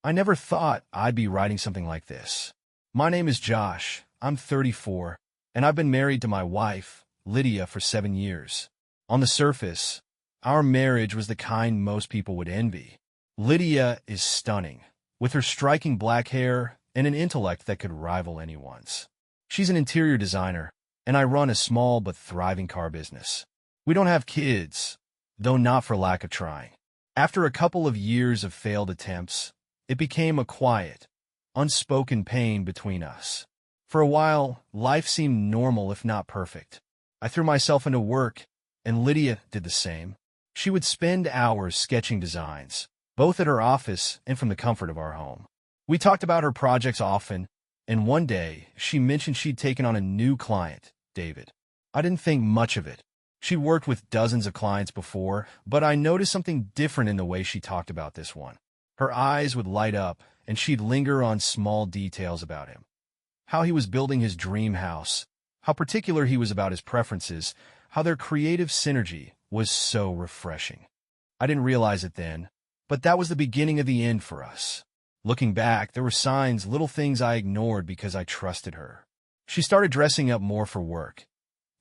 I never thought I'd be writing something like this. My name is Josh, I'm 34, and I've been married to my wife, Lydia, for 7 years. On the surface, our marriage was the kind most people would envy. Lydia is stunning, with her striking black hair and an intellect that could rival anyone's. She's an interior designer, and I run a small but thriving car business. We don't have kids, though not for lack of trying. After a couple of years of failed attempts, it became a quiet, unspoken pain between us. For a while, life seemed normal if not perfect. I threw myself into work, and Lydia did the same. She would spend hours sketching designs, both at her office and from the comfort of our home. We talked about her projects often, and one day, she mentioned she'd taken on a new client, David. I didn't think much of it. She'd worked with dozens of clients before, but I noticed something different in the way she talked about this one. Her eyes would light up, and she'd linger on small details about him. How he was building his dream house, how particular he was about his preferences, how their creative synergy was so refreshing. I didn't realize it then, but that was the beginning of the end for us. Looking back, there were signs, little things I ignored because I trusted her. She started dressing up more for work,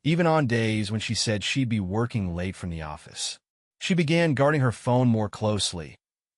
even on days when she said she'd be working late from the office. She began guarding her phone more closely,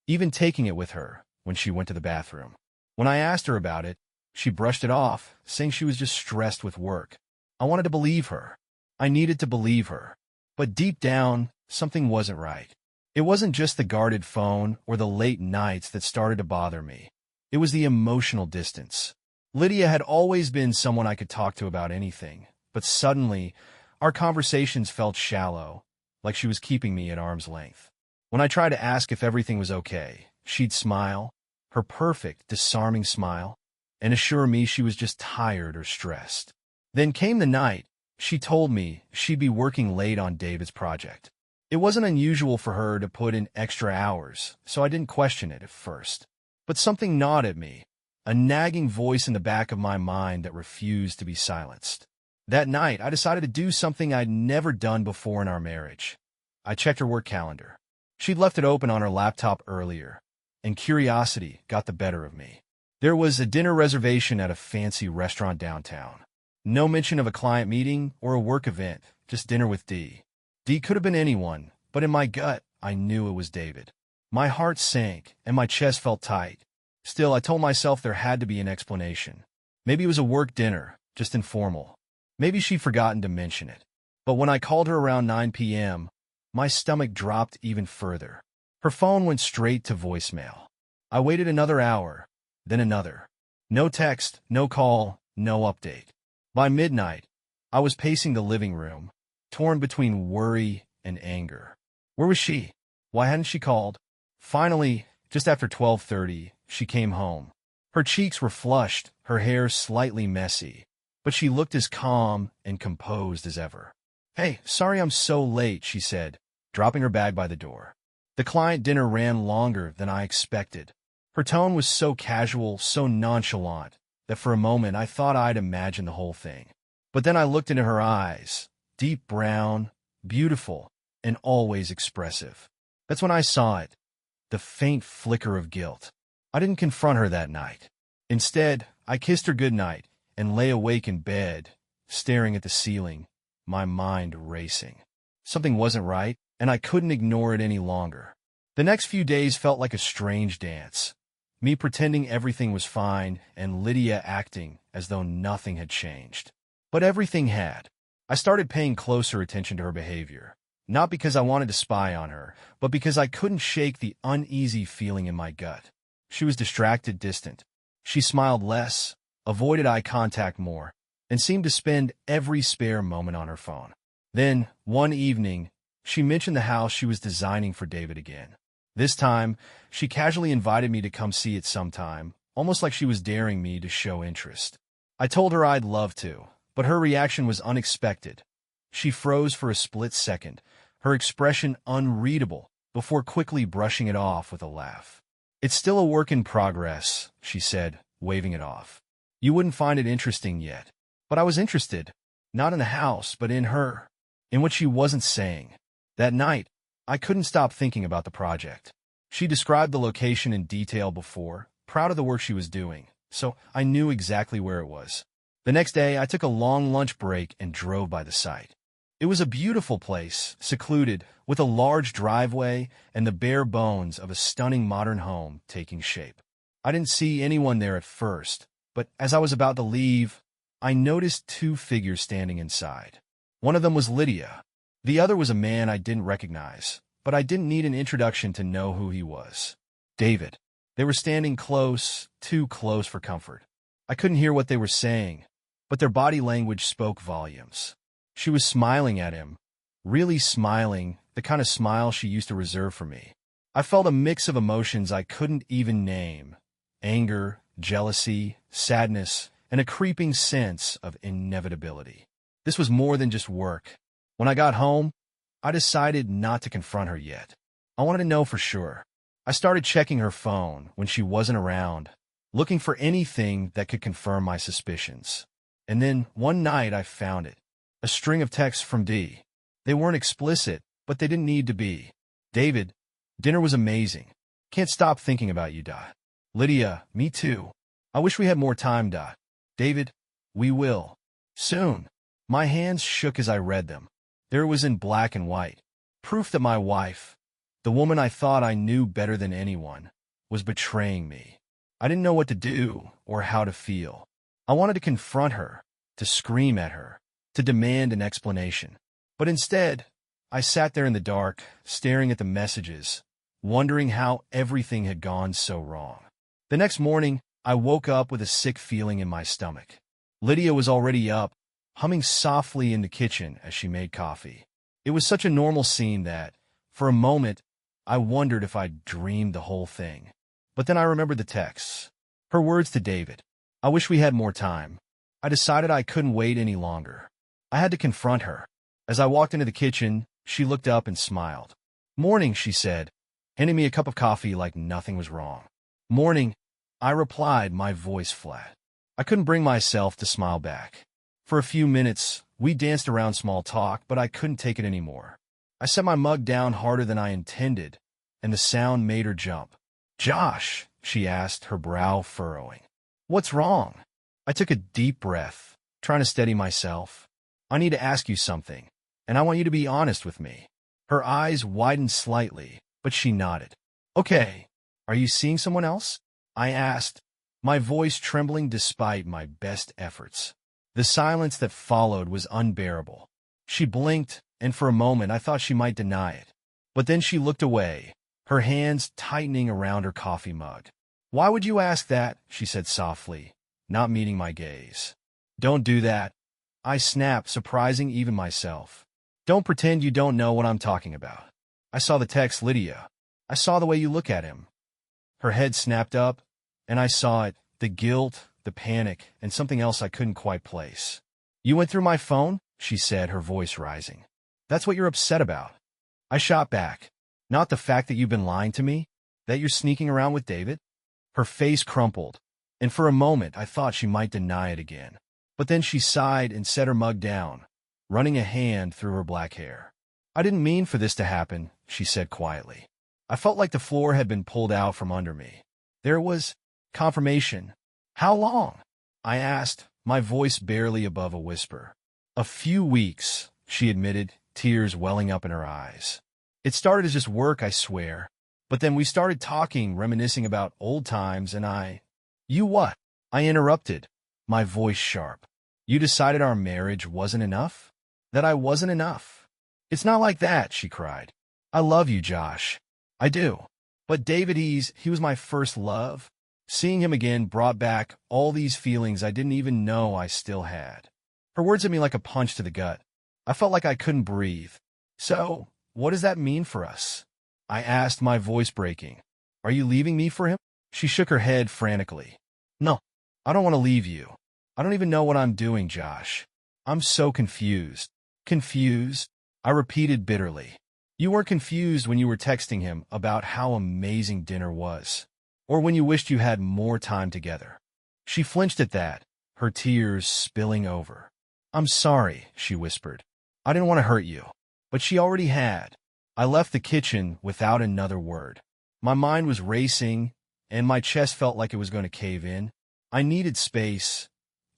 even taking it with her when she went to the bathroom. When I asked her about it, she brushed it off, saying she was just stressed with work. I wanted to believe her. I needed to believe her. But deep down, something wasn't right. It wasn't just the guarded phone or the late nights that started to bother me. It was the emotional distance. Lydia had always been someone I could talk to about anything, but suddenly, our conversations felt shallow, like she was keeping me at arm's length. When I tried to ask if everything was okay, she'd smile, her perfect, disarming smile, and assure me she was just tired or stressed. Then came the night she told me she'd be working late on David's project. It wasn't unusual for her to put in extra hours, so I didn't question it at first. But something gnawed at me, a nagging voice in the back of my mind that refused to be silenced. That night, I decided to do something I'd never done before in our marriage. I checked her work calendar. She'd left it open on her laptop earlier, and curiosity got the better of me. There was a dinner reservation at a fancy restaurant downtown. No mention of a client meeting or a work event, just dinner with D. D could have been anyone, but in my gut, I knew it was David. My heart sank, and my chest felt tight. Still, I told myself there had to be an explanation. Maybe it was a work dinner, just informal. Maybe she'd forgotten to mention it. But when I called her around 9 p.m., my stomach dropped even further. Her phone went straight to voicemail. I waited another hour, then another. No text, no call, no update. By midnight, I was pacing the living room, torn between worry and anger. Where was she? Why hadn't she called? Finally, just after 12:30, she came home. Her cheeks were flushed, her hair slightly messy, but she looked as calm and composed as ever. "Hey, sorry I'm so late," she said, dropping her bag by the door. The client dinner ran longer than I expected. Her tone was so casual, so nonchalant, that for a moment I thought I'd imagined the whole thing. But then I looked into her eyes, deep brown, beautiful, and always expressive. That's when I saw it, the faint flicker of guilt. I didn't confront her that night. Instead, I kissed her goodnight and lay awake in bed, staring at the ceiling, my mind racing. Something wasn't right, and I couldn't ignore it any longer. The next few days felt like a strange dance. Me pretending everything was fine, and Lydia acting as though nothing had changed. But everything had. I started paying closer attention to her behavior, not because I wanted to spy on her, but because I couldn't shake the uneasy feeling in my gut. She was distracted, distant. She smiled less, avoided eye contact more, and seemed to spend every spare moment on her phone. Then, one evening, she mentioned the house she was designing for David again. This time, she casually invited me to come see it sometime, almost like she was daring me to show interest. I told her I'd love to, but her reaction was unexpected. She froze for a split second, her expression unreadable, before quickly brushing it off with a laugh. "It's still a work in progress," she said, waving it off. "You wouldn't find it interesting yet." But I was interested, not in the house, but in her, in what she wasn't saying. That night, I couldn't stop thinking about the project. She described the location in detail before, proud of the work she was doing, so I knew exactly where it was. The next day, I took a long lunch break and drove by the site. It was a beautiful place, secluded, with a large driveway and the bare bones of a stunning modern home taking shape. I didn't see anyone there at first, but as I was about to leave, I noticed two figures standing inside. One of them was Lydia. The other was a man I didn't recognize, but I didn't need an introduction to know who he was. David. They were standing close, too close for comfort. I couldn't hear what they were saying, but their body language spoke volumes. She was smiling at him, really smiling, the kind of smile she used to reserve for me. I felt a mix of emotions I couldn't even name: anger, jealousy, sadness, and a creeping sense of inevitability. This was more than just work. When I got home, I decided not to confront her yet. I wanted to know for sure. I started checking her phone when she wasn't around, looking for anything that could confirm my suspicions. And then, one night, I found it. A string of texts from D. They weren't explicit, but they didn't need to be. David, dinner was amazing. Can't stop thinking about you, Dot. Lydia, me too. I wish we had more time, Dot. David, we will. Soon. My hands shook as I read them. There it was in black and white. Proof that my wife, the woman I thought I knew better than anyone, was betraying me. I didn't know what to do or how to feel. I wanted to confront her, to scream at her, to demand an explanation. But instead, I sat there in the dark, staring at the messages, wondering how everything had gone so wrong. The next morning, I woke up with a sick feeling in my stomach. Lydia was already up, humming softly in the kitchen as she made coffee. It was such a normal scene that, for a moment, I wondered if I'd dreamed the whole thing. But then I remembered the texts. Her words to David. I wish we had more time. I decided I couldn't wait any longer. I had to confront her. As I walked into the kitchen, she looked up and smiled. Morning, she said, handing me a cup of coffee like nothing was wrong. Morning, I replied, my voice flat. I couldn't bring myself to smile back. For a few minutes, we danced around small talk, but I couldn't take it anymore. I set my mug down harder than I intended, and the sound made her jump. Josh, she asked, her brow furrowing. What's wrong? I took a deep breath, trying to steady myself. I need to ask you something, and I want you to be honest with me. Her eyes widened slightly, but she nodded. Okay, are you seeing someone else? I asked, my voice trembling despite my best efforts. The silence that followed was unbearable. She blinked, and for a moment I thought she might deny it. But then she looked away, her hands tightening around her coffee mug. Why would you ask that? She said softly, not meeting my gaze. Don't do that. I snapped, surprising even myself. Don't pretend you don't know what I'm talking about. I saw the text, Lydia. I saw the way you look at him. Her head snapped up, and I saw it, the guilt, the panic, and something else I couldn't quite place. You went through my phone? She said, her voice rising. That's what you're upset about. I shot back. Not the fact that you've been lying to me? That you're sneaking around with David? Her face crumpled, and for a moment I thought she might deny it again. But then she sighed and set her mug down, running a hand through her black hair. I didn't mean for this to happen, she said quietly. I felt like the floor had been pulled out from under me. There was confirmation. How long? I asked, my voice barely above a whisper. A few weeks, she admitted, tears welling up in her eyes. It started as just work, I swear. But then we started talking, reminiscing about old times, and You what? I interrupted, my voice sharp. You decided our marriage wasn't enough? That I wasn't enough? It's not like that, she cried. I love you, Josh. I do. But David, he was my first love. Seeing him again brought back all these feelings I didn't even know I still had. Her words hit me like a punch to the gut. I felt like I couldn't breathe. So, what does that mean for us? I asked, my voice breaking. Are you leaving me for him? She shook her head frantically. No, I don't want to leave you. I don't even know what I'm doing, Josh. I'm so confused. Confused? I repeated bitterly. You weren't confused when you were texting him about how amazing dinner was, or when you wished you had more time together. She flinched at that, her tears spilling over. I'm sorry, she whispered. I didn't want to hurt you. But she already had. I left the kitchen without another word. My mind was racing, and my chest felt like it was going to cave in. I needed space,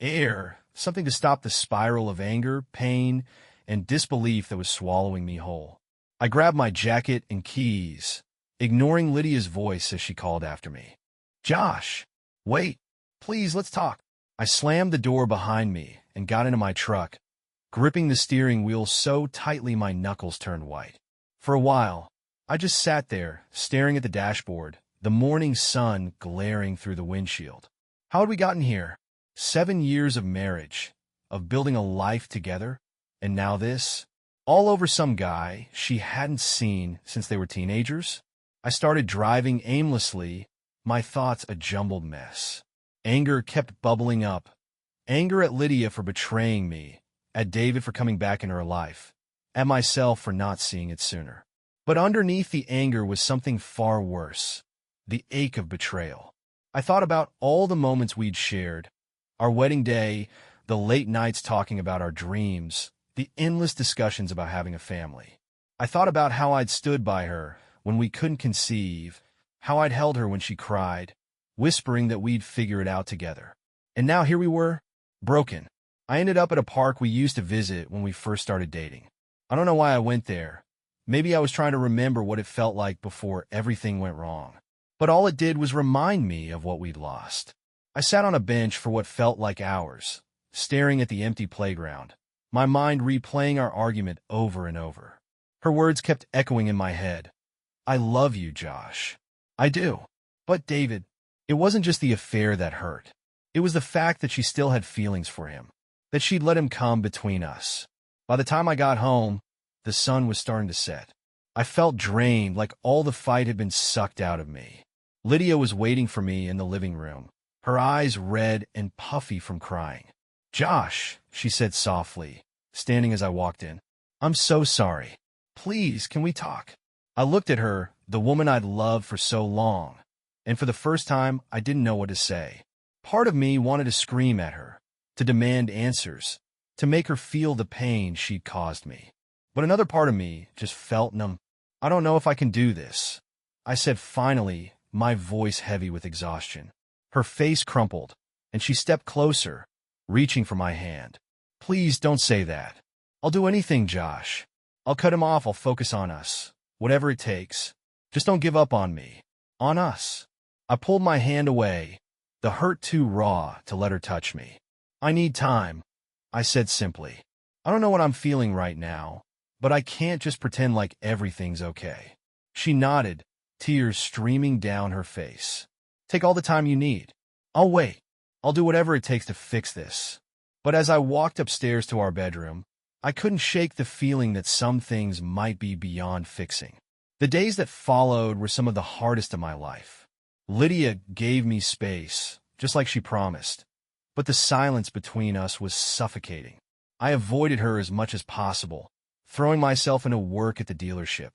air, something to stop the spiral of anger, pain, and disbelief that was swallowing me whole. I grabbed my jacket and keys, ignoring Lydia's voice as she called after me. "Josh, wait, please, let's talk." I slammed the door behind me and got into my truck, gripping the steering wheel so tightly my knuckles turned white. For a while, I just sat there, staring at the dashboard, the morning sun glaring through the windshield. How had we gotten here? 7 years of marriage, of building a life together, and now this? All over some guy she hadn't seen since they were teenagers? I started driving aimlessly, my thoughts a jumbled mess. Anger kept bubbling up. Anger at Lydia for betraying me, at David for coming back in her life, at myself for not seeing it sooner. But underneath the anger was something far worse, the ache of betrayal. I thought about all the moments we'd shared, our wedding day, the late nights talking about our dreams, the endless discussions about having a family. I thought about how I'd stood by her when we couldn't conceive, how I'd held her when she cried, whispering that we'd figure it out together. And now here we were, broken. I ended up at a park we used to visit when we first started dating. I don't know why I went there. Maybe I was trying to remember what it felt like before everything went wrong. But all it did was remind me of what we'd lost. I sat on a bench for what felt like hours, staring at the empty playground, my mind replaying our argument over and over. Her words kept echoing in my head. "I love you, Josh." "I do." But David, it wasn't just the affair that hurt. It was the fact that she still had feelings for him, that she'd let him come between us. By the time I got home, the sun was starting to set. I felt drained, like all the fight had been sucked out of me. Lydia was waiting for me in the living room, her eyes red and puffy from crying. "Josh," she said softly, standing as I walked in. "I'm so sorry. Please, can we talk?" I looked at her, the woman I'd loved for so long, and for the first time, I didn't know what to say. Part of me wanted to scream at her, to demand answers, to make her feel the pain she'd caused me. But another part of me just felt numb. "I don't know if I can do this," I said finally, my voice heavy with exhaustion. Her face crumpled, and she stepped closer, reaching for my hand. "Please don't say that. I'll do anything, Josh. I'll cut him off. I'll focus on us. Whatever it takes. Just don't give up on me. On us." I pulled my hand away, the hurt too raw to let her touch me. "I need time," I said simply. "I don't know what I'm feeling right now, but I can't just pretend like everything's okay." She nodded, tears streaming down her face. "Take all the time you need. I'll wait. I'll do whatever it takes to fix this." But as I walked upstairs to our bedroom, I couldn't shake the feeling that some things might be beyond fixing. The days that followed were some of the hardest of my life. Lydia gave me space, just like she promised, but the silence between us was suffocating. I avoided her as much as possible, throwing myself into work at the dealership.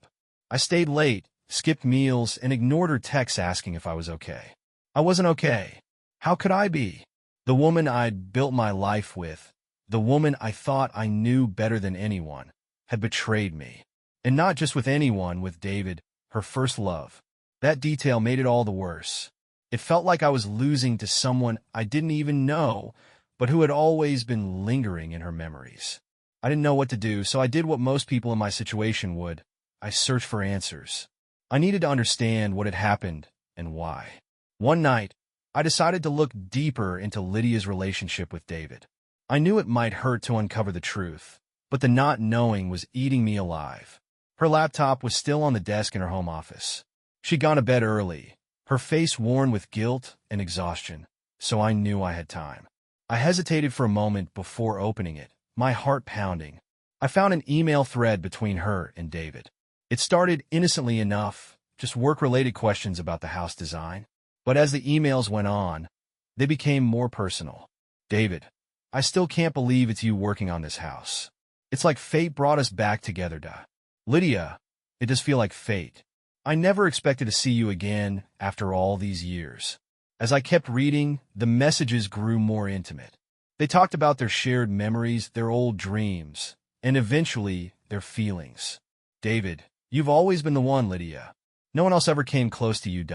I stayed late, skipped meals, and ignored her texts asking if I was okay. I wasn't okay. How could I be? The woman I'd built my life with, the woman I thought I knew better than anyone, had betrayed me. And not just with anyone, with David, her first love. That detail made it all the worse. It felt like I was losing to someone I didn't even know, but who had always been lingering in her memories. I didn't know what to do, so I did what most people in my situation would. I searched for answers. I needed to understand what had happened and why. One night, I decided to look deeper into Lydia's relationship with David. I knew it might hurt to uncover the truth, but the not knowing was eating me alive. Her laptop was still on the desk in her home office. She'd gone to bed early, her face worn with guilt and exhaustion, so I knew I had time. I hesitated for a moment before opening it, my heart pounding. I found an email thread between her and David. It started innocently enough, just work-related questions about the house design. But as the emails went on, they became more personal. "David, I still can't believe it's you working on this house. It's like fate brought us back together, duh. Lydia, it does feel like fate. I never expected to see you again after all these years." As I kept reading, the messages grew more intimate. They talked about their shared memories, their old dreams, and eventually their feelings. "David, you've always been the one, Lydia. No one else ever came close to you,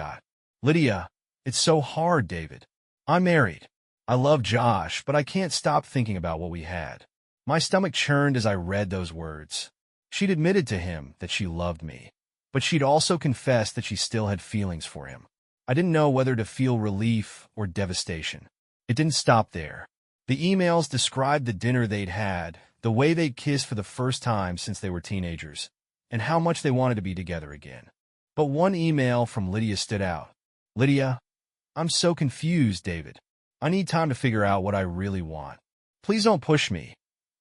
Lydia, It's so hard, David. I'm married. I love Josh, but I can't stop thinking about what we had. My stomach churned as I read those words. She'd admitted to him that she loved me, but she'd also confessed that she still had feelings for him. I didn't know whether to feel relief or devastation. It didn't stop there. The emails described the dinner they'd had, the way they'd kissed for the first time since they were teenagers, and how much they wanted to be together again. But one email from Lydia stood out. Lydia, I'm so confused, David. I need time to figure out what I really want. Please don't push me.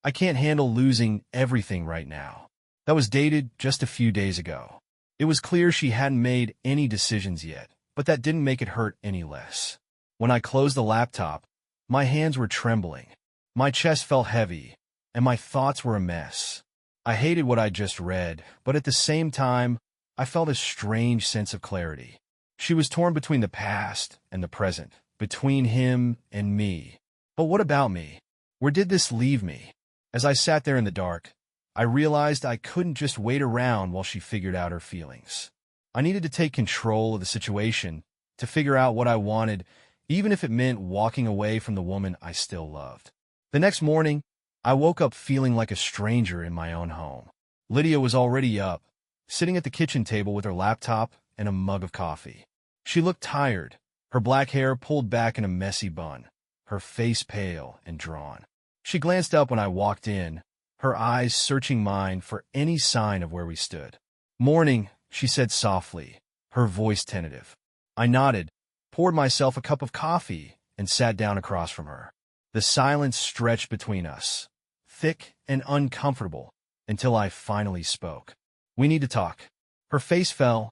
I can't handle losing everything right now. That was dated just a few days ago. It was clear she hadn't made any decisions yet, but that didn't make it hurt any less. When I closed the laptop, my hands were trembling. My chest felt heavy, and my thoughts were a mess. I hated what I just read, but at the same time, I felt a strange sense of clarity. She was torn between the past and the present, between him and me. But what about me? Where did this leave me? As I sat there in the dark, I realized I couldn't just wait around while she figured out her feelings. I needed to take control of the situation, to figure out what I wanted, even if it meant walking away from the woman I still loved. The next morning, I woke up feeling like a stranger in my own home. Lydia was already up, sitting at the kitchen table with her laptop and a mug of coffee. She looked tired, her black hair pulled back in a messy bun, her face pale and drawn. She glanced up when I walked in, her eyes searching mine for any sign of where we stood. "Morning," she said softly, her voice tentative. I nodded, poured myself a cup of coffee, and sat down across from her. The silence stretched between us, thick and uncomfortable, until I finally spoke. "We need to talk." Her face fell,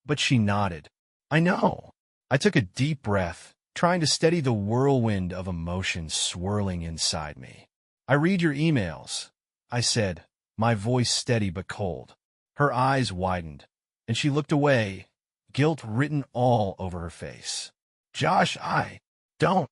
but she nodded. "I know." I took a deep breath, trying to steady the whirlwind of emotions swirling inside me. "I read your emails," I said, my voice steady but cold. Her eyes widened, and she looked away, guilt written all over her face. "Josh, don't,"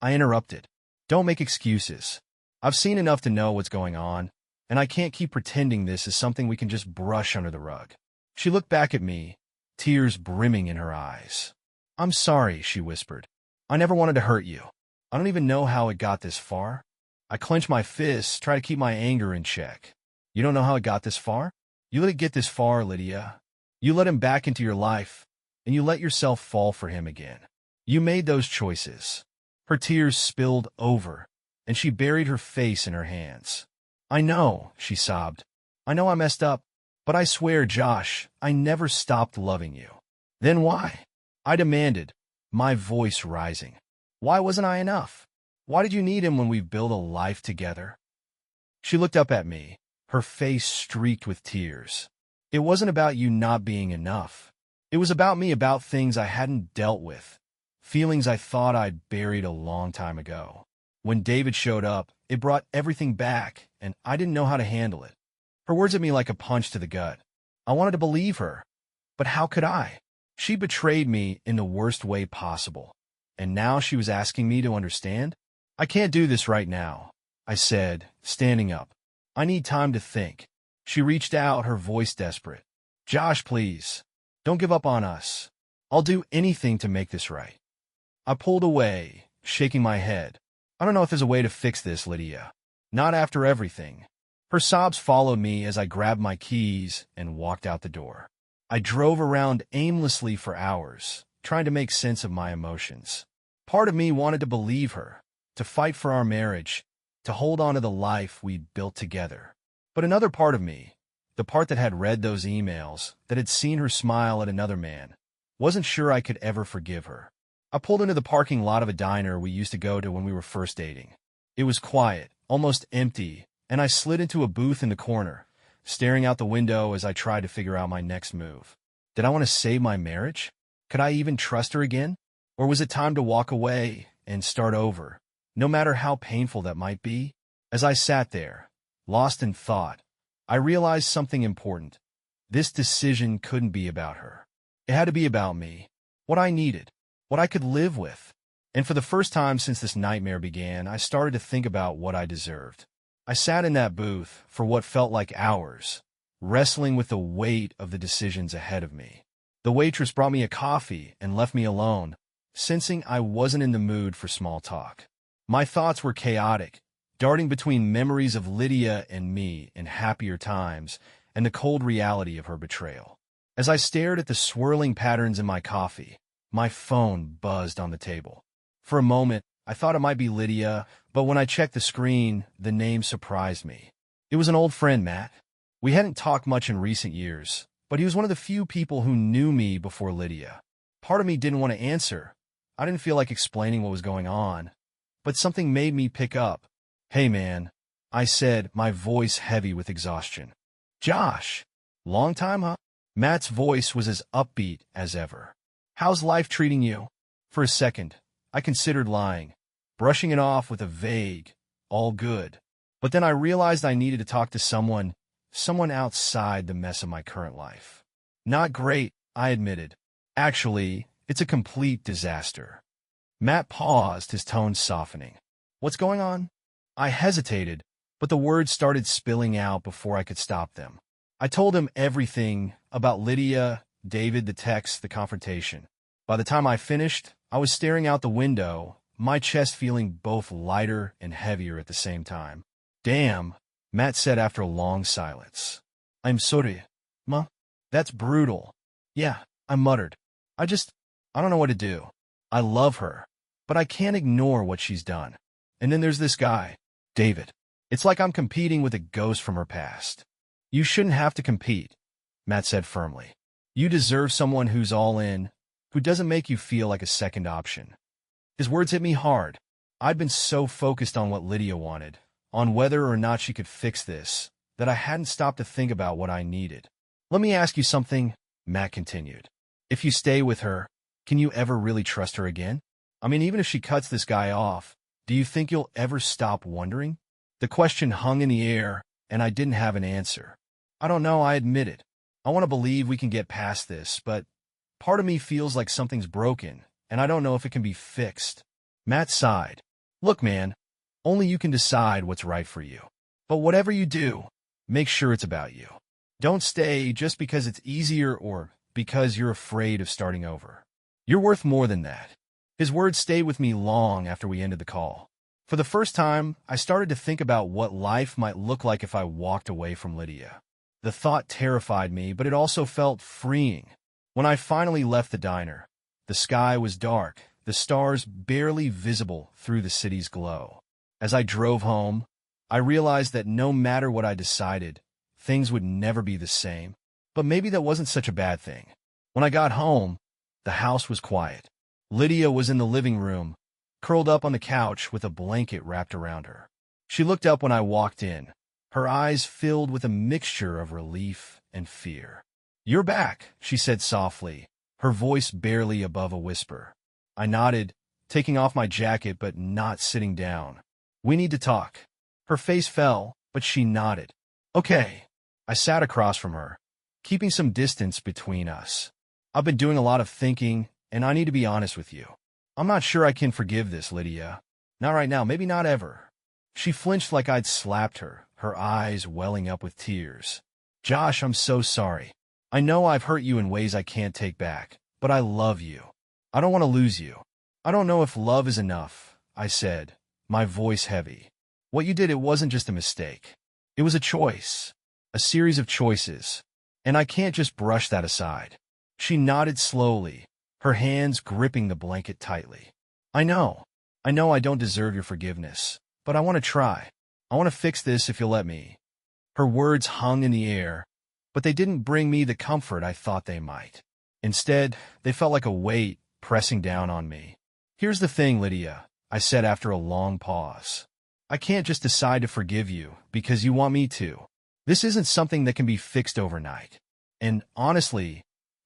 I interrupted. "Don't make excuses. I've seen enough to know what's going on, and I can't keep pretending this is something we can just brush under the rug." She looked back at me, tears brimming in her eyes. "I'm sorry," she whispered. "I never wanted to hurt you. I don't even know how it got this far." I clenched my fists, trying to keep my anger in check. "You don't know how it got this far? You let it get this far, Lydia. You let him back into your life, and you let yourself fall for him again. You made those choices." Her tears spilled over, and she buried her face in her hands. "I know," she sobbed. "I know I messed up, but I swear, Josh, I never stopped loving you." "Then why?" I demanded, my voice rising. "Why wasn't I enough? Why did you need him when we've built a life together?" She looked up at me, her face streaked with tears. "It wasn't about you not being enough. It was about me, about things I hadn't dealt with, feelings I thought I'd buried a long time ago. When David showed up, it brought everything back, and I didn't know how to handle it." Her words hit me like a punch to the gut. I wanted to believe her, but how could I? She betrayed me in the worst way possible, and now she was asking me to understand? "I can't do this right now," I said, standing up. "I need time to think." She reached out, her voice desperate. "Josh, please, don't give up on us. I'll do anything to make this right." I pulled away, shaking my head. "I don't know if there's a way to fix this, Lydia. Not after everything." Her sobs followed me as I grabbed my keys and walked out the door. I drove around aimlessly for hours, trying to make sense of my emotions. Part of me wanted to believe her, to fight for our marriage, to hold on to the life we'd built together. But another part of me, the part that had read those emails, that had seen her smile at another man, wasn't sure I could ever forgive her. I pulled into the parking lot of a diner we used to go to when we were first dating. It was quiet, almost empty, and I slid into a booth in the corner, staring out the window as I tried to figure out my next move. Did I want to save my marriage? Could I even trust her again? Or was it time to walk away and start over, no matter how painful that might be? As I sat there, lost in thought, I realized something important. This decision couldn't be about her. It had to be about me, what I needed, what I could live with. And for the first time since this nightmare began, I started to think about what I deserved. I sat in that booth for what felt like hours, wrestling with the weight of the decisions ahead of me. The waitress brought me a coffee and left me alone, sensing I wasn't in the mood for small talk. My thoughts were chaotic, darting between memories of Lydia and me in happier times and the cold reality of her betrayal. As I stared at the swirling patterns in my coffee, my phone buzzed on the table. For a moment, I thought it might be Lydia, but when I checked the screen, the name surprised me. It was an old friend, Matt. We hadn't talked much in recent years, but he was one of the few people who knew me before Lydia. Part of me didn't want to answer. I didn't feel like explaining what was going on, but something made me pick up. "Hey, man," I said, my voice heavy with exhaustion. "Josh, long time, huh?" Matt's voice was as upbeat as ever. "How's life treating you?" For a second, I considered lying, brushing it off with a vague, "all good." But then I realized I needed to talk to someone outside the mess of my current life. "Not great," I admitted. "Actually, it's a complete disaster." Matt paused, his tone softening. "What's going on?" I hesitated, but the words started spilling out before I could stop them. I told him everything about Lydia, David, the text, the confrontation. By the time I finished, I was staring out the window, my chest feeling both lighter and heavier at the same time. "Damn," Matt said after a long silence. "I'm sorry, Ma. That's brutal." "Yeah," I muttered. I don't know what to do. I love her, but I can't ignore what she's done. And then there's this guy, David. It's like I'm competing with a ghost from her past." "You shouldn't have to compete," Matt said firmly. "You deserve someone who's all in, who doesn't make you feel like a second option." His words hit me hard. I'd been so focused on what Lydia wanted, on whether or not she could fix this, that I hadn't stopped to think about what I needed. "Let me ask you something," Matt continued. "If you stay with her, can you ever really trust her again? I mean, even if she cuts this guy off, do you think you'll ever stop wondering?" The question hung in the air, and I didn't have an answer. "I don't know," I admitted. "I want to believe we can get past this, but part of me feels like something's broken, and I don't know if it can be fixed." Matt sighed. "Look, man, only you can decide what's right for you. But whatever you do, make sure it's about you. Don't stay just because it's easier or because you're afraid of starting over. You're worth more than that." His words stayed with me long after we ended the call. For the first time, I started to think about what life might look like if I walked away from Lydia. The thought terrified me, but it also felt freeing. When I finally left the diner, the sky was dark, the stars barely visible through the city's glow. As I drove home, I realized that no matter what I decided, things would never be the same. But maybe that wasn't such a bad thing. When I got home, the house was quiet. Lydia was in the living room, curled up on the couch with a blanket wrapped around her. She looked up when I walked in, her eyes filled with a mixture of relief and fear. "You're back," she said softly, her voice barely above a whisper. I nodded, taking off my jacket but not sitting down. "We need to talk." Her face fell, but she nodded. "Okay." I sat across from her, keeping some distance between us. "I've been doing a lot of thinking, and I need to be honest with you. I'm not sure I can forgive this, Lydia. Not right now, maybe not ever." She flinched like I'd slapped her, her eyes welling up with tears. "Josh, I'm so sorry. I know I've hurt you in ways I can't take back, but I love you. I don't want to lose you." "I don't know if love is enough," I said, my voice heavy. "What you did, it wasn't just a mistake. It was a choice, a series of choices, and I can't just brush that aside." She nodded slowly, her hands gripping the blanket tightly. I know I don't deserve your forgiveness, but I want to try. I want to fix this if you'll let me." Her words hung in the air, but they didn't bring me the comfort I thought they might. Instead, they felt like a weight pressing down on me. "Here's the thing, Lydia," I said after a long pause. "I can't just decide to forgive you because you want me to. This isn't something that can be fixed overnight. And honestly,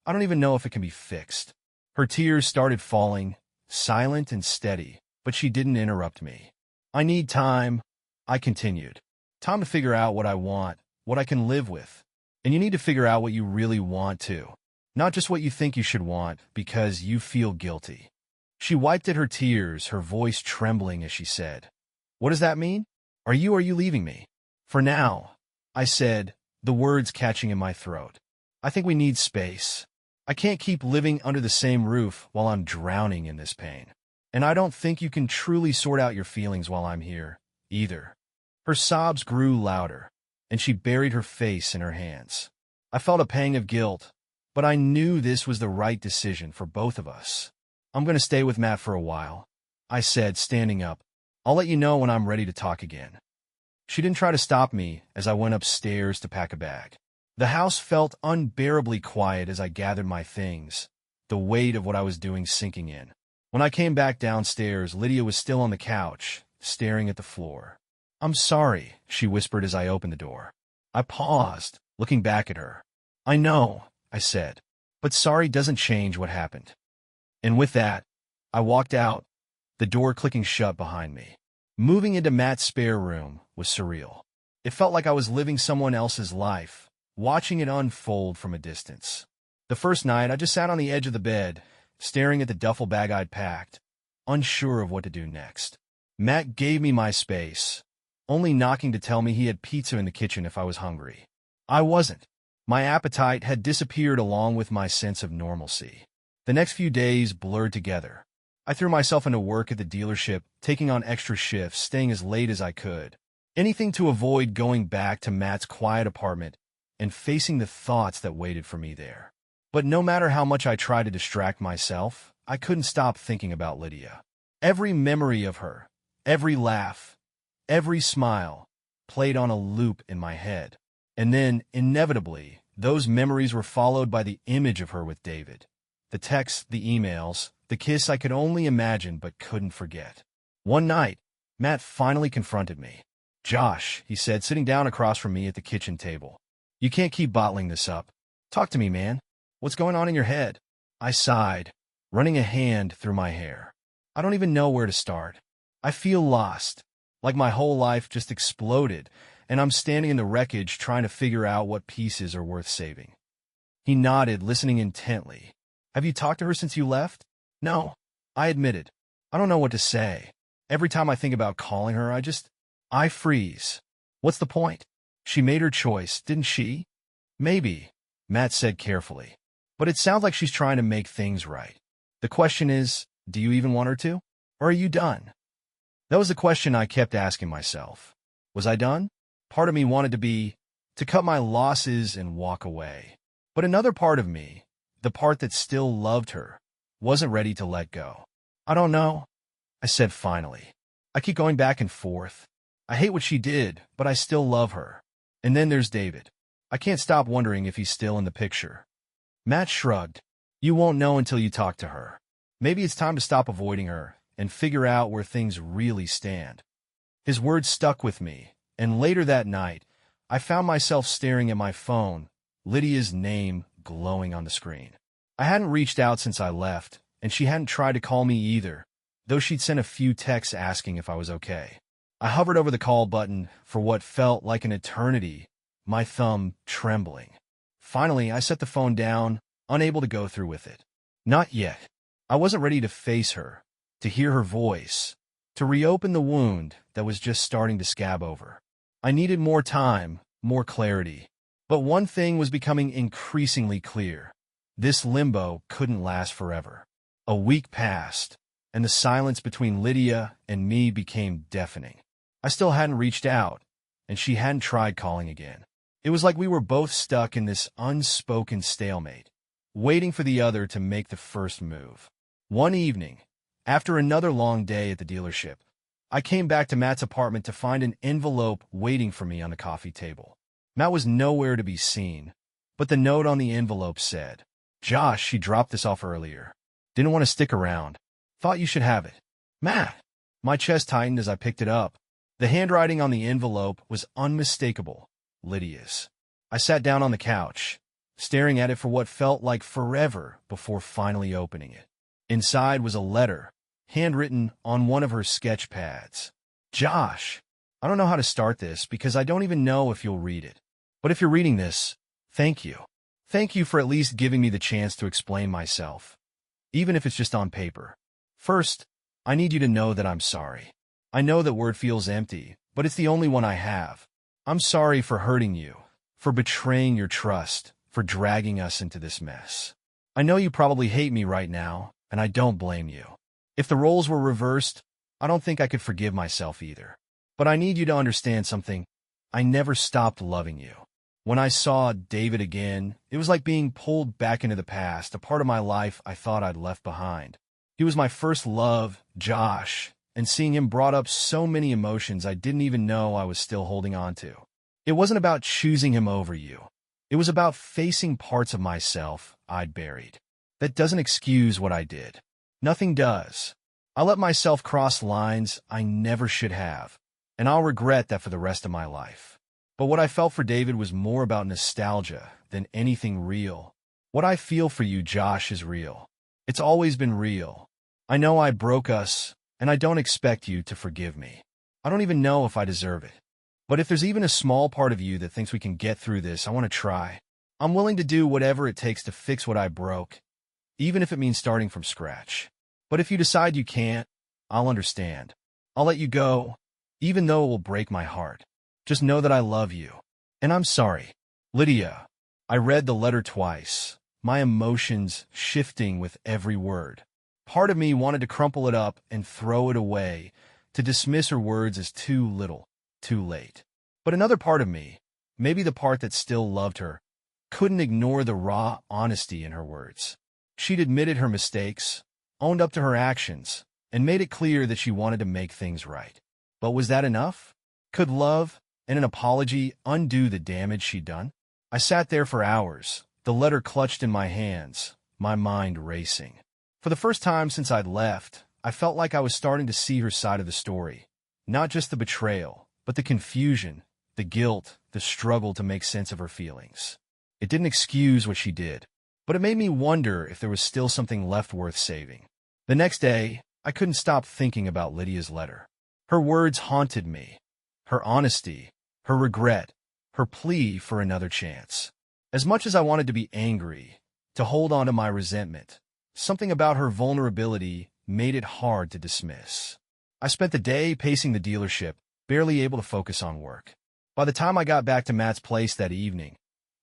I don't even know if it can be fixed." Her tears started falling, silent and steady, but she didn't interrupt me. "I need time," I continued. "Time to figure out what I want, what I can live with. And you need to figure out what you really want too. Not just what you think you should want because you feel guilty." She wiped at her tears, her voice trembling as she said, "What does that mean? Are you leaving me?" "For now," I said, the words catching in my throat. "I think we need space. I can't keep living under the same roof while I'm drowning in this pain. And I don't think you can truly sort out your feelings while I'm here, either. Her sobs grew louder, and she buried her face in her hands. I felt a pang of guilt, but I knew this was the right decision for both of us. I'm going to stay with Matt for a while, I said, standing up. I'll let you know when I'm ready to talk again. She didn't try to stop me as I went upstairs to pack a bag. The house felt unbearably quiet as I gathered my things, the weight of what I was doing sinking in. When I came back downstairs, Lydia was still on the couch, staring at the floor. I'm sorry, she whispered as I opened the door. I paused, looking back at her. I know, I said, but sorry doesn't change what happened. And with that, I walked out, the door clicking shut behind me. Moving into Matt's spare room was surreal. It felt like I was living someone else's life, watching it unfold from a distance. The first night, I just sat on the edge of the bed, staring at the duffel bag I'd packed, unsure of what to do next. Matt gave me my space, only knocking to tell me he had pizza in the kitchen if I was hungry. I wasn't. My appetite had disappeared along with my sense of normalcy. The next few days blurred together. I threw myself into work at the dealership, taking on extra shifts, staying as late as I could. Anything to avoid going back to Matt's quiet apartment and facing the thoughts that waited for me there. But no matter how much I tried to distract myself, I couldn't stop thinking about Lydia. Every memory of her, every laugh, every smile, played on a loop in my head. And then, inevitably, those memories were followed by the image of her with David. The texts, the emails, the kiss I could only imagine but couldn't forget. One night, Matt finally confronted me. Josh, he said, sitting down across from me at the kitchen table. You can't keep bottling this up. Talk to me, man. What's going on in your head? I sighed, running a hand through my hair. I don't even know where to start. I feel lost, like my whole life just exploded, and I'm standing in the wreckage trying to figure out what pieces are worth saving. He nodded, listening intently. Have you talked to her since you left? No, I admitted. I don't know what to say. Every time I think about calling her, I freeze. What's the point? She made her choice, didn't she? Maybe, Matt said carefully. But it sounds like she's trying to make things right. The question is, do you even want her to? Or are you done? That was the question I kept asking myself. Was I done? Part of me wanted to cut my losses and walk away. But another part of me, the part that still loved her, wasn't ready to let go. I don't know, I said finally. I keep going back and forth. I hate what she did, but I still love her. And then there's David. I can't stop wondering if he's still in the picture. Matt shrugged. You won't know until you talk to her. Maybe it's time to stop avoiding her and figure out where things really stand. His words stuck with me, and later that night, I found myself staring at my phone, Lydia's name glowing on the screen. I hadn't reached out since I left, and she hadn't tried to call me either, though she'd sent a few texts asking if I was okay. I hovered over the call button for what felt like an eternity, my thumb trembling. Finally, I set the phone down, unable to go through with it. Not yet. I wasn't ready to face her, to hear her voice, to reopen the wound that was just starting to scab over. I needed more time, more clarity. But one thing was becoming increasingly clear. This limbo couldn't last forever. A week passed, and the silence between Lydia and me became deafening. I still hadn't reached out, and she hadn't tried calling again. It was like we were both stuck in this unspoken stalemate, waiting for the other to make the first move. One evening, after another long day at the dealership, I came back to Matt's apartment to find an envelope waiting for me on the coffee table. Matt was nowhere to be seen, but the note on the envelope said, Josh, she dropped this off earlier. Didn't want to stick around. Thought you should have it. Matt! My chest tightened as I picked it up. The handwriting on the envelope was unmistakable. Lydia's. I sat down on the couch, staring at it for what felt like forever before finally opening it. Inside was a letter, handwritten on one of her sketch pads. Josh, I don't know how to start this because I don't even know if you'll read it. But if you're reading this, thank you. Thank you for at least giving me the chance to explain myself, even if it's just on paper. First, I need you to know that I'm sorry. I know that word feels empty, but it's the only one I have. I'm sorry for hurting you, for betraying your trust, for dragging us into this mess. I know you probably hate me right now, and I don't blame you. If the roles were reversed, I don't think I could forgive myself either. But I need you to understand something. I never stopped loving you. When I saw David again, it was like being pulled back into the past, a part of my life I thought I'd left behind. He was my first love, Josh, and seeing him brought up so many emotions I didn't even know I was still holding on to. It wasn't about choosing him over you. It was about facing parts of myself I'd buried. That doesn't excuse what I did. Nothing does. I let myself cross lines I never should have, and I'll regret that for the rest of my life. But what I felt for David was more about nostalgia than anything real. What I feel for you, Josh, is real. It's always been real. I know I broke us, and I don't expect you to forgive me. I don't even know if I deserve it. But if there's even a small part of you that thinks we can get through this, I want to try. I'm willing to do whatever it takes to fix what I broke, even if it means starting from scratch. But if you decide you can't, I'll understand. I'll let you go, even though it will break my heart. Just know that I love you. And I'm sorry. Lydia. I read the letter twice, my emotions shifting with every word. Part of me wanted to crumple it up and throw it away, to dismiss her words as too little, too late. But another part of me, maybe the part that still loved her, couldn't ignore the raw honesty in her words. She'd admitted her mistakes, owned up to her actions, and made it clear that she wanted to make things right. But was that enough? Could love and an apology undo the damage she'd done? I sat there for hours, the letter clutched in my hands, my mind racing. For the first time since I'd left, I felt like I was starting to see her side of the story. Not just the betrayal, but the confusion, the guilt, the struggle to make sense of her feelings. It didn't excuse what she did, but it made me wonder if there was still something left worth saving. The next day, I couldn't stop thinking about Lydia's letter. Her words haunted me. Her honesty, her regret, her plea for another chance. As much as I wanted to be angry, to hold on to my resentment, something about her vulnerability made it hard to dismiss. I spent the day pacing the dealership, barely able to focus on work. By the time I got back to Matt's place that evening,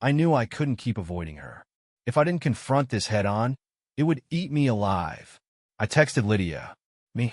I knew I couldn't keep avoiding her. If I didn't confront this head-on, it would eat me alive. I texted Lydia. We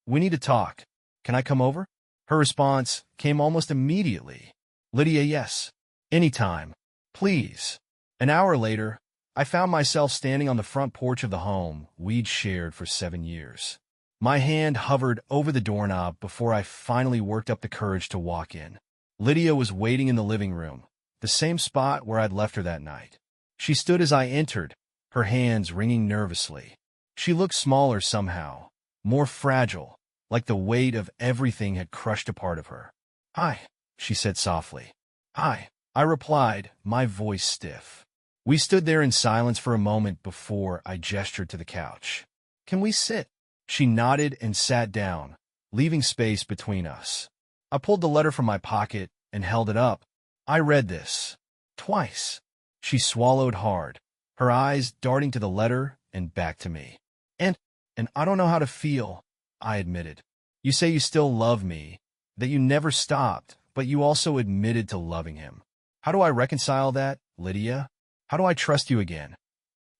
need to talk. Can I come over? Her response came almost immediately. Lydia, yes. Anytime. Please. An hour later, I found myself standing on the front porch of the home we'd shared for 7 years. My hand hovered over the doorknob before I finally worked up the courage to walk in. Lydia was waiting in the living room, the same spot where I'd left her that night. She stood as I entered, her hands wringing nervously. She looked smaller somehow, more fragile, like the weight of everything had crushed a part of her. Hi, she said softly. Hi, I replied, my voice stiff. We stood there in silence for a moment before I gestured to the couch. Can we sit? She nodded and sat down, leaving space between us. I pulled the letter from my pocket and held it up. I read this. Twice. She swallowed hard, her eyes darting to the letter and back to me. And I don't know how to feel, I admitted. You say you still love me, that you never stopped, but you also admitted to loving him. How do I reconcile that, Lydia? How do I trust you again?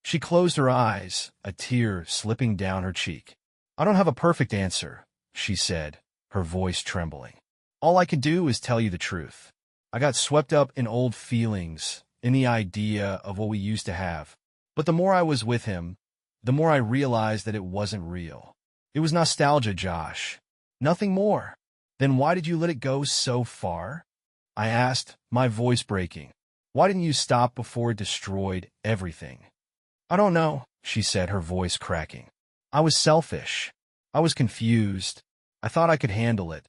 She closed her eyes, a tear slipping down her cheek. I don't have a perfect answer, she said, her voice trembling. All I can do is tell you the truth. I got swept up in old feelings, in the idea of what we used to have. But the more I was with him, the more I realized that it wasn't real. It was nostalgia, Josh. Nothing more. Then why did you let it go so far? I asked, my voice breaking. Why didn't you stop before it destroyed everything? I don't know, she said, her voice cracking. I was selfish. I was confused. I thought I could handle it,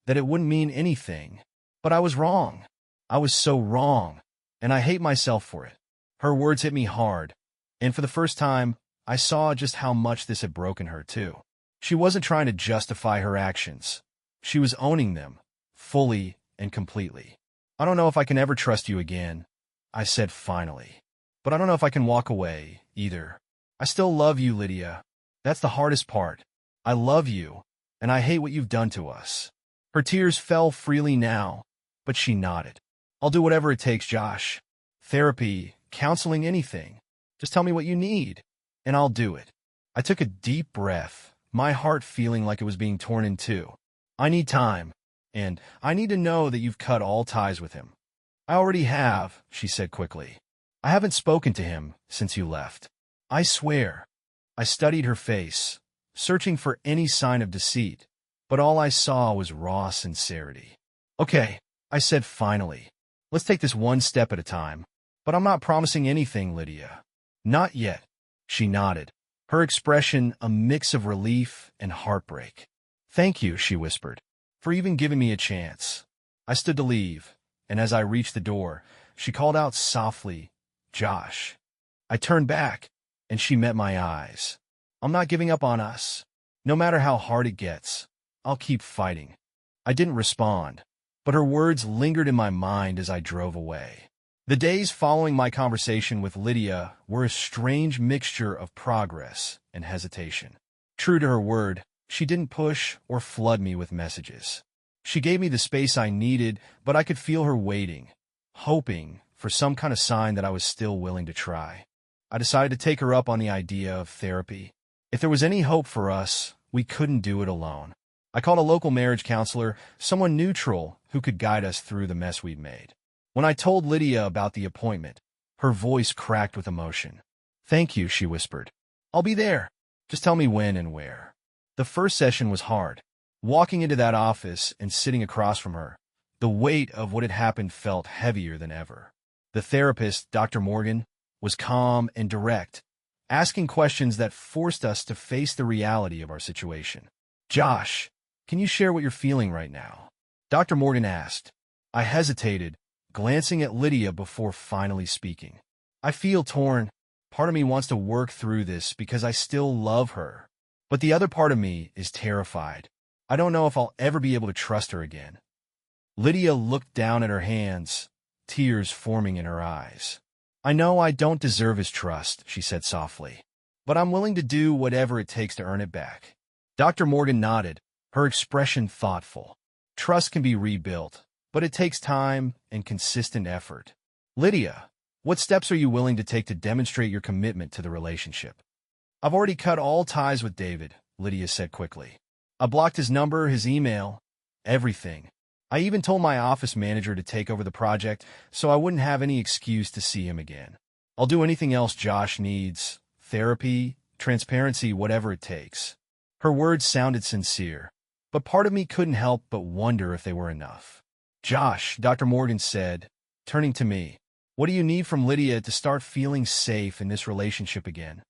that it wouldn't mean anything. But I was wrong. I was so wrong, and I hate myself for it. Her words hit me hard, and for the first time, I saw just how much this had broken her, too. She wasn't trying to justify her actions. She was owning them, fully and completely. I don't know if I can ever trust you again, I said finally. But I don't know if I can walk away, either. I still love you, Lydia. That's the hardest part. I love you, and I hate what you've done to us. Her tears fell freely now, but she nodded. I'll do whatever it takes, Josh. Therapy, counseling, anything. Just tell me what you need, and I'll do it. I took a deep breath, my heart feeling like it was being torn in two. I need time, and I need to know that you've cut all ties with him. I already have, she said quickly. I haven't spoken to him since you left. I swear. I studied her face, searching for any sign of deceit, but all I saw was raw sincerity. Okay, I said finally. Let's take this one step at a time. But I'm not promising anything, Lydia. Not yet. She nodded, her expression a mix of relief and heartbreak. Thank you, she whispered, for even giving me a chance. I stood to leave, and as I reached the door, she called out softly, Josh. I turned back, and she met my eyes. I'm not giving up on us. No matter how hard it gets, I'll keep fighting. I didn't respond, but her words lingered in my mind as I drove away. The days following my conversation with Lydia were a strange mixture of progress and hesitation. True to her word, she didn't push or flood me with messages. She gave me the space I needed, but I could feel her waiting, hoping for some kind of sign that I was still willing to try. I decided to take her up on the idea of therapy. If there was any hope for us, we couldn't do it alone. I called a local marriage counselor, someone neutral who could guide us through the mess we'd made. When I told Lydia about the appointment, her voice cracked with emotion. Thank you, she whispered. I'll be there. Just tell me when and where. The first session was hard. Walking into that office and sitting across from her, the weight of what had happened felt heavier than ever. The therapist, Dr. Morgan, was calm and direct, asking questions that forced us to face the reality of our situation. Josh, can you share what you're feeling right now? Dr. Morgan asked. I hesitated, glancing at Lydia before finally speaking. I feel torn. Part of me wants to work through this because I still love her. But the other part of me is terrified. I don't know if I'll ever be able to trust her again. Lydia looked down at her hands, tears forming in her eyes. I know I don't deserve his trust, she said softly, but I'm willing to do whatever it takes to earn it back. Dr. Morgan nodded, her expression thoughtful. Trust can be rebuilt, but it takes time and consistent effort. Lydia, what steps are you willing to take to demonstrate your commitment to the relationship? I've already cut all ties with David, Lydia said quickly. I blocked his number, his email, everything. I even told my office manager to take over the project so I wouldn't have any excuse to see him again. I'll do anything else Josh needs, therapy, transparency, whatever it takes. Her words sounded sincere, but part of me couldn't help but wonder if they were enough. Josh, Dr. Morgan said, turning to me, what do you need from Lydia to start feeling safe in this relationship again?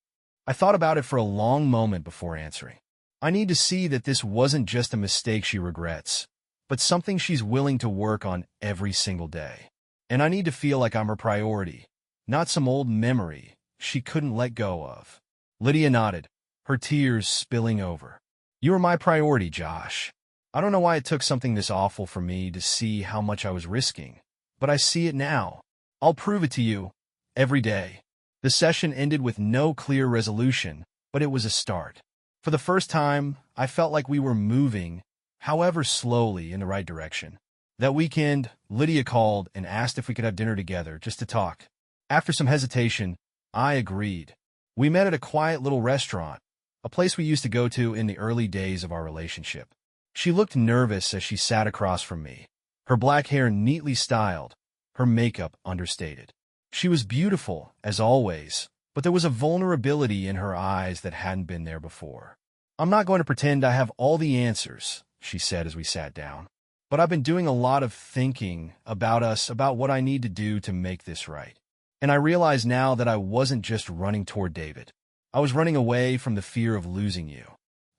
I thought about it for a long moment before answering. I need to see that this wasn't just a mistake she regrets, but something she's willing to work on every single day. And I need to feel like I'm her priority, not some old memory she couldn't let go of. Lydia nodded, her tears spilling over. You are my priority, Josh. I don't know why it took something this awful for me to see how much I was risking, but I see it now. I'll prove it to you, every day. The session ended with no clear resolution, but it was a start. For the first time, I felt like we were moving, however slowly, in the right direction. That weekend, Lydia called and asked if we could have dinner together, just to talk. After some hesitation, I agreed. We met at a quiet little restaurant, a place we used to go to in the early days of our relationship. She looked nervous as she sat across from me, her black hair neatly styled, her makeup understated. She was beautiful, as always, but there was a vulnerability in her eyes that hadn't been there before. I'm not going to pretend I have all the answers, she said as we sat down, but I've been doing a lot of thinking about us, about what I need to do to make this right. And I realize now that I wasn't just running toward David. I was running away from the fear of losing you,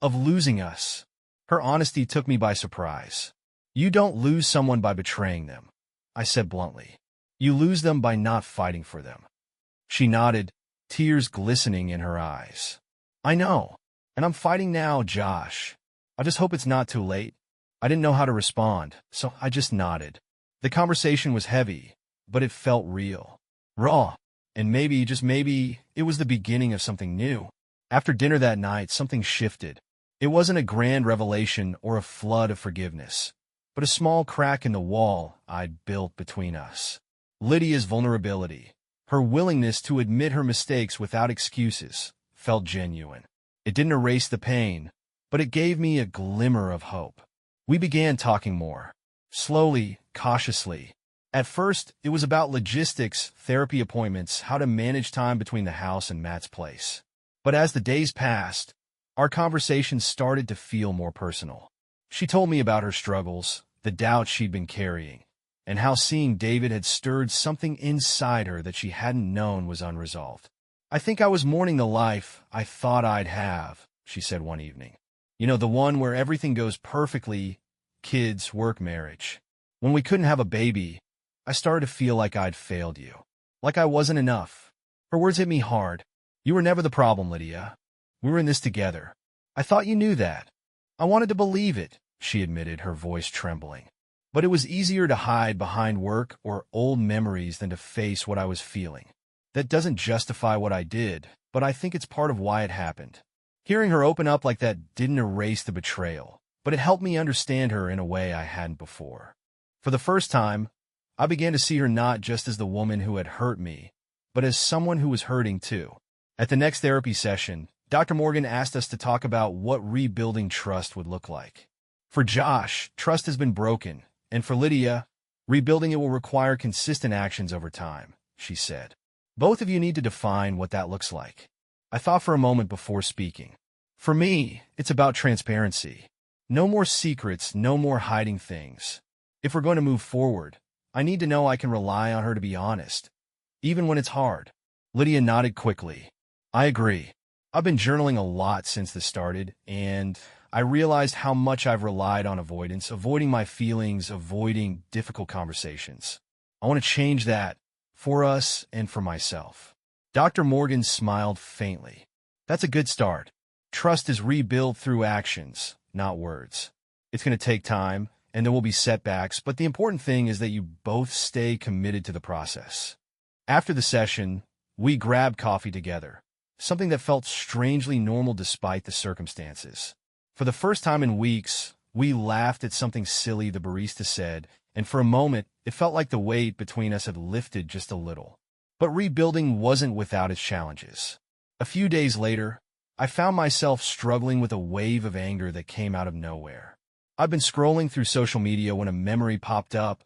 of losing us. Her honesty took me by surprise. You don't lose someone by betraying them, I said bluntly. You lose them by not fighting for them. She nodded, tears glistening in her eyes. I know, and I'm fighting now, Josh. I just hope it's not too late. I didn't know how to respond, so I just nodded. The conversation was heavy, but it felt real, raw, and maybe, just maybe, it was the beginning of something new. After dinner that night, something shifted. It wasn't a grand revelation or a flood of forgiveness, but a small crack in the wall I'd built between us. Lydia's vulnerability, Her willingness to admit her mistakes without excuses felt genuine. It didn't erase the pain, but it gave me a glimmer of hope. We began talking more. Slowly, cautiously. At first, it was about logistics, therapy appointments, how to manage time between the house and Matt's place. But as the days passed, our conversations started to feel more personal. She told me about her struggles, the doubts she'd been carrying, and how seeing David had stirred something inside her that she hadn't known was unresolved. "I think I was mourning the life I thought I'd have," she said one evening. "You know, the one where everything goes perfectly, kids, work, marriage. When we couldn't have a baby, I started to feel like I'd failed you. Like I wasn't enough." Her words hit me hard. "You were never the problem, Lydia. We were in this together. I thought you knew that." I wanted to believe it, she admitted, her voice trembling. But it was easier to hide behind work or old memories than to face what I was feeling. That doesn't justify what I did, but I think it's part of why it happened. Hearing her open up like that didn't erase the betrayal, but it helped me understand her in a way I hadn't before. For the first time, I began to see her not just as the woman who had hurt me, but as someone who was hurting too. At the next therapy session, Dr. Morgan asked us to talk about what rebuilding trust would look like. For Josh, trust has been broken, and for Lydia, rebuilding it will require consistent actions over time, she said. Both of you need to define what that looks like. I thought for a moment before speaking. For me, it's about transparency. No more secrets, no more hiding things. If we're going to move forward, I need to know I can rely on her to be honest, even when it's hard. Lydia nodded quickly. I agree. I've been journaling a lot since this started, and I realized how much I've relied on avoidance, avoiding my feelings, avoiding difficult conversations. I want to change that for us and for myself. Dr. Morgan smiled faintly. That's a good start. Trust is rebuilt through actions, not words. It's going to take time, and there will be setbacks, but the important thing is that you both stay committed to the process. After the session, we grabbed coffee together, something that felt strangely normal despite the circumstances. For the first time in weeks, we laughed at something silly the barista said, and for a moment, it felt like the weight between us had lifted just a little. But rebuilding wasn't without its challenges. A few days later, I found myself struggling with a wave of anger that came out of nowhere. I'd been scrolling through social media when a memory popped up,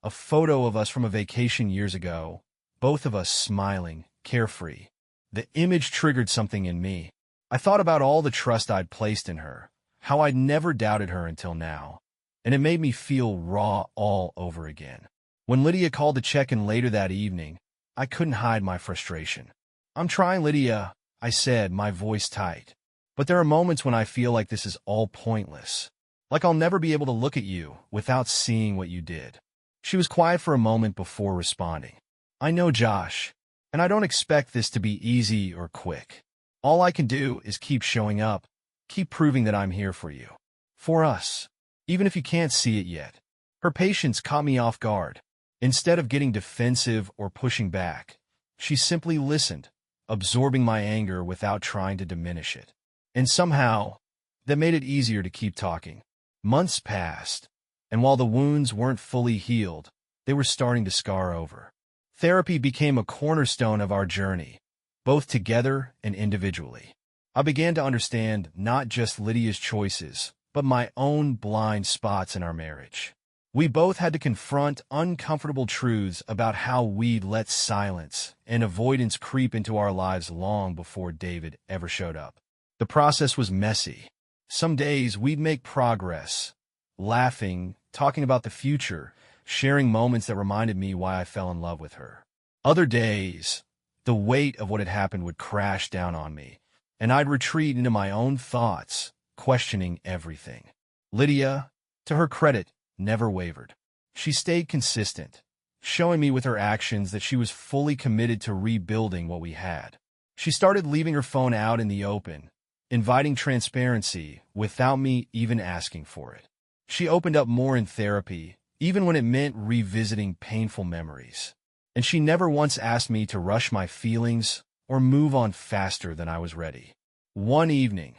a photo of us from a vacation years ago, both of us smiling, carefree. The image triggered something in me. I thought about all the trust I'd placed in her, how I'd never doubted her until now, and it made me feel raw all over again. When Lydia called to check in later that evening, I couldn't hide my frustration. "I'm trying, Lydia," I said, my voice tight. "But there are moments when I feel like this is all pointless. Like I'll never be able to look at you without seeing what you did." She was quiet for a moment before responding. "I know, Josh, and I don't expect this to be easy or quick. All I can do is keep showing up, keep proving that I'm here for you. For us, even if you can't see it yet." Her patience caught me off guard. Instead of getting defensive or pushing back, she simply listened, absorbing my anger without trying to diminish it. And somehow, that made it easier to keep talking. Months passed, and while the wounds weren't fully healed, they were starting to scar over. Therapy became a cornerstone of our journey, both together and individually. I began to understand not just Lydia's choices, but my own blind spots in our marriage. We both had to confront uncomfortable truths about how we'd let silence and avoidance creep into our lives long before David ever showed up. The process was messy. Some days we'd make progress, laughing, talking about the future, sharing moments that reminded me why I fell in love with her. Other days, the weight of what had happened would crash down on me, and I'd retreat into my own thoughts, questioning everything. Lydia, to her credit, never wavered. She stayed consistent, showing me with her actions that she was fully committed to rebuilding what we had. She started leaving her phone out in the open, inviting transparency without me even asking for it. She opened up more in therapy, even when it meant revisiting painful memories. And she never once asked me to rush my feelings or move on faster than I was ready. One evening,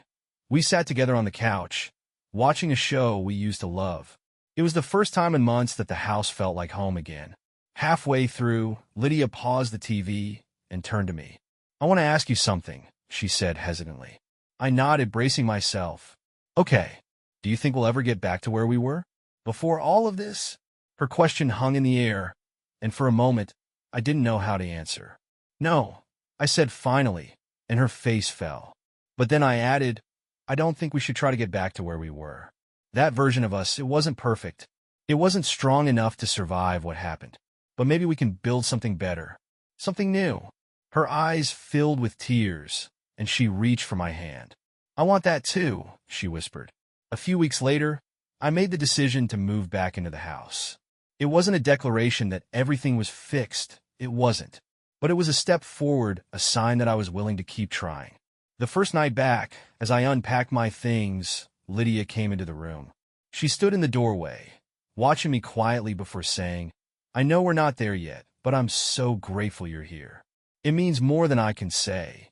we sat together on the couch, watching a show we used to love. It was the first time in months that the house felt like home again. Halfway through, Lydia paused the TV and turned to me. "I want to ask you something," she said hesitantly. I nodded, bracing myself. "Okay, do you think we'll ever get back to where we were? Before all of this?" Her question hung in the air, and for a moment, I didn't know how to answer. "No," I said finally, and her face fell. But then I added, "I don't think we should try to get back to where we were. That version of us, it wasn't perfect. It wasn't strong enough to survive what happened. But maybe we can build something better, something new." Her eyes filled with tears, and she reached for my hand. "I want that too," she whispered. A few weeks later, I made the decision to move back into the house. It wasn't a declaration that everything was fixed. It wasn't. But it was a step forward, a sign that I was willing to keep trying. The first night back, as I unpacked my things, Lydia came into the room. She stood in the doorway, watching me quietly before saying, "I know we're not there yet, but I'm so grateful you're here. It means more than I can say."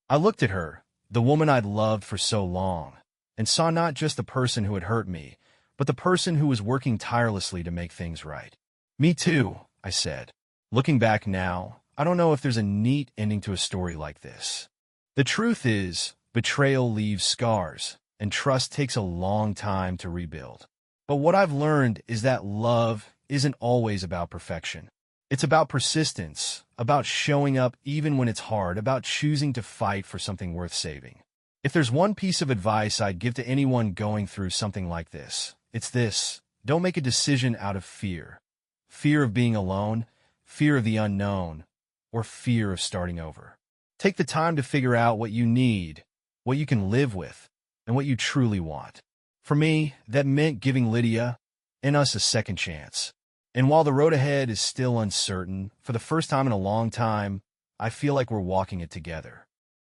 I looked at her, the woman I'd loved for so long, and saw not just the person who had hurt me, but the person who was working tirelessly to make things right. "Me too," I said. Looking back now, I don't know if there's a neat ending to a story like this. The truth is, betrayal leaves scars, and trust takes a long time to rebuild. But what I've learned is that love isn't always about perfection. It's about persistence, about showing up even when it's hard, about choosing to fight for something worth saving. If there's one piece of advice I'd give to anyone going through something like this, it's this: don't make a decision out of fear. Fear of being alone, fear of the unknown, or fear of starting over. Take the time to figure out what you need, what you can live with, and what you truly want. For me, that meant giving Lydia and us a second chance. And while the road ahead is still uncertain, for the first time in a long time, I feel like we're walking it together.